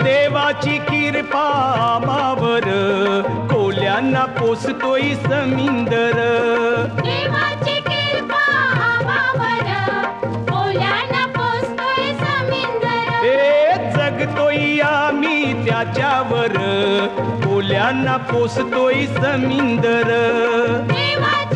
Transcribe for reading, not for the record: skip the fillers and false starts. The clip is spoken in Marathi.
देवाची कृपा आम्हावर कोल्यांना पोसतोय समिंदर. देवाची कृपा आम्हावर कोल्यांना पोसतोय समिंदर. ए जगतोय आम्ही त्याच्यावर कोल्यांना पोसतोय समिंदर. देवाची